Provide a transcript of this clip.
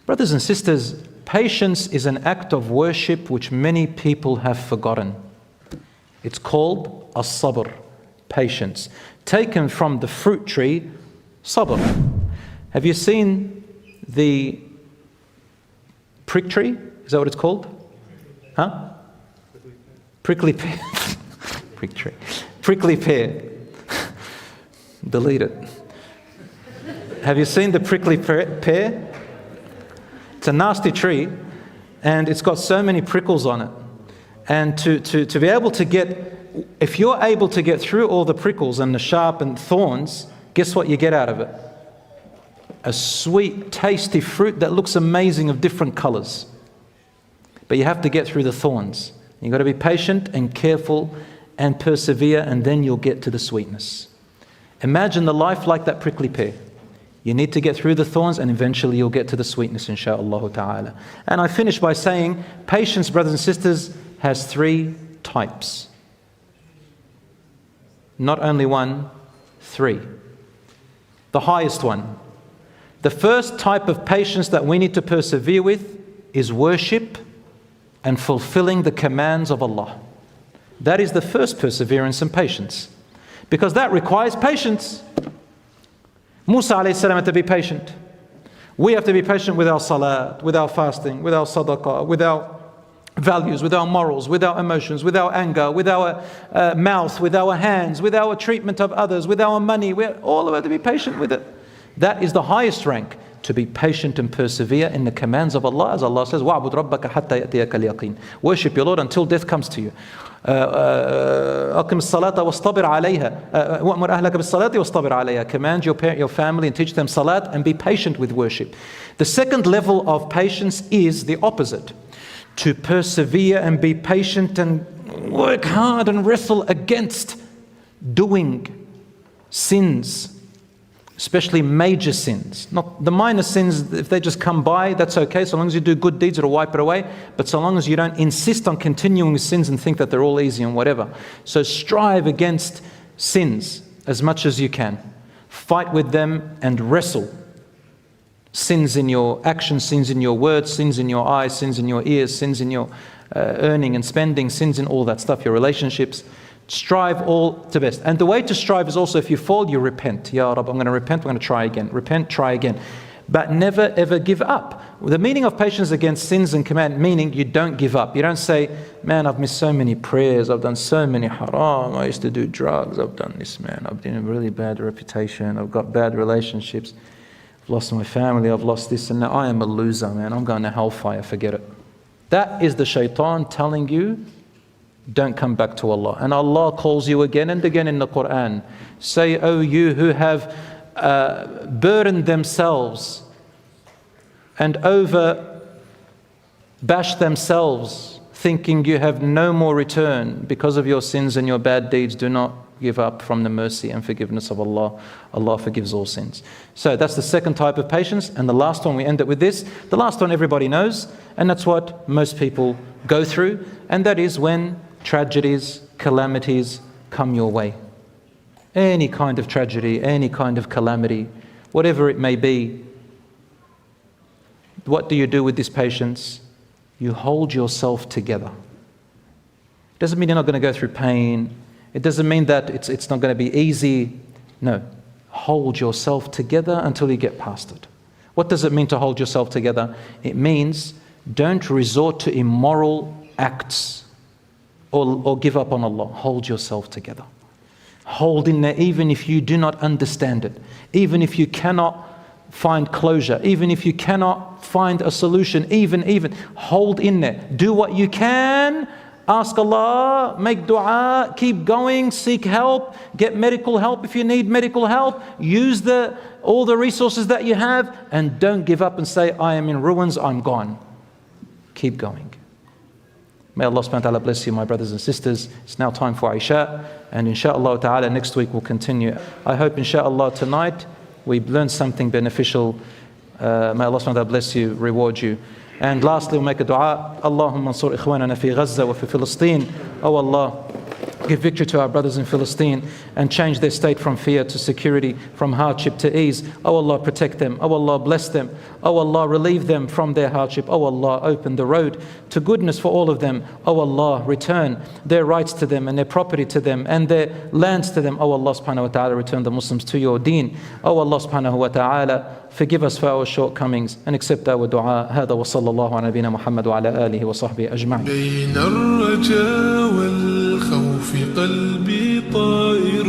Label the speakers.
Speaker 1: Brothers and sisters, patience is an act of worship which many people have forgotten. It's called as-sabr, patience, taken from the fruit tree, sabr. Have you seen the prick tree? Is that what it's called? Huh? Prickly pear. Prick tree. Prickly pear. Delete it. Have you seen the prickly pear? It's a nasty tree, and it's got so many prickles on it. And to be able to get, if you're able to get through all the prickles and the sharpened thorns, guess what you get out of it? A sweet, tasty fruit that looks amazing of different colors. But you have to get through the thorns. You've got to be patient and careful and persevere, and then you'll get to the sweetness. Imagine the life like that prickly pear. You need to get through the thorns, and eventually you'll get to the sweetness, inshaAllah ta'ala. And I finish by saying, patience, brothers and sisters, has 3 types. Not only 1, 3. The highest one. The first type of patience that we need to persevere with is worship and fulfilling the commands of Allah. That is the first perseverance and patience, because that requires patience. Musa alayhi salam had to be patient. We have to be patient with our salat, with our fasting, with our sadaqah, with our values, with our morals, with our emotions, with our anger, with our mouth, with our hands, with our treatment of others, with our money. We're all about to be patient with it. That is the highest rank, to be patient and persevere in the commands of Allah, as Allah says, وَعْبُدْ رَبَّكَ حَتَّى يَأْتِيَكَ الْيَقِينَ. Worship your Lord until death comes to you. أَقِمِ الصَّلَاةَ وَاصْطَبِرْ عَلَيْهَا وَأْمُرْ أَهْلَكَ بِالصَّلَاةِ وَاصْطَبِرْ عَلَيْهَا. Command your family and teach them salat, and be patient with worship. The second level of patience is the opposite. To persevere and be patient and work hard and wrestle against doing sins, especially major sins. Not the minor sins, if they just come by, that's okay. So long as you do good deeds, it'll wipe it away. But so long as you don't insist on continuing with sins and think that they're all easy and whatever. So strive against sins as much as you can. Fight with them and wrestle. Sins in your actions, sins in your words, sins in your eyes, sins in your ears, sins in your earning and spending, sins in all that stuff, your relationships. Strive all to best. And the way to strive is also, if you fall, you repent. Ya Rab, I'm going to repent, I'm going to try again. Repent, try again. But never ever give up. The meaning of patience against sins and command, meaning you don't give up. You don't say, man, I've missed so many prayers, I've done so many haram, I used to do drugs, I've done this, man, I've been a really bad reputation, I've got bad relationships, I've lost my family, I've lost this, and now I am a loser, man, I'm going to hellfire, forget it. That is the shaitan telling you, don't come back to Allah. And Allah calls you again and again in the Quran. Say, oh, you who have burdened themselves and bashed themselves, thinking you have no more return because of your sins and your bad deeds, do not give up from the mercy and forgiveness of Allah. Allah forgives all sins. So that's the second type of patience. And the last one, we end it with this. The last one everybody knows, and that's what most people go through, and that is when tragedies, calamities come your way. Any kind of tragedy, any kind of calamity, whatever it may be. What do you do with this patience? You hold yourself together. It doesn't mean you're not going to go through pain. It doesn't mean that it's not going to be easy. No. Hold yourself together until you get past it. What does it mean to hold yourself together? It means don't resort to immoral acts or give up on Allah. Hold yourself together. Hold in there even if you do not understand it. Even if you cannot find closure. Even if you cannot find a solution. Even. Hold in there. Do what you can. Ask Allah, make dua, keep going, seek help, get medical help if you need medical help, use all the resources that you have, and don't give up and say, I am in ruins, I'm gone. Keep going. May Allah subhanahu wa ta'ala bless you, my brothers and sisters. It's now time for Isha, and inshaAllah ta'ala next week we'll continue. I hope inshaAllah tonight we've learned something beneficial. May Allah subhanahu wa ta'ala bless you, reward you. And lastly, we'll make a dua. Allahumma ansur ikhwanana fi Gaza wa fi Palestine. Oh Allah, give give victory to our brothers in Palestine and change their state from fear to security, from hardship to ease. Oh Allah, protect them. Oh Allah, bless them. Oh Allah, relieve them from their hardship. Oh Allah, open the road to goodness for all of them. Oh Allah, return their rights to them and their property to them and their lands to them. Oh Allah subhanahu wa ta'ala, return the Muslims to your deen. Oh Allah subhanahu wa ta'ala, forgive us for our shortcomings and accept our dua. هذا وصلى الله على نبينا محمد وعلى آله وصحبه أجمعين.
Speaker 2: بين الرجاء والخوف قلبي طائر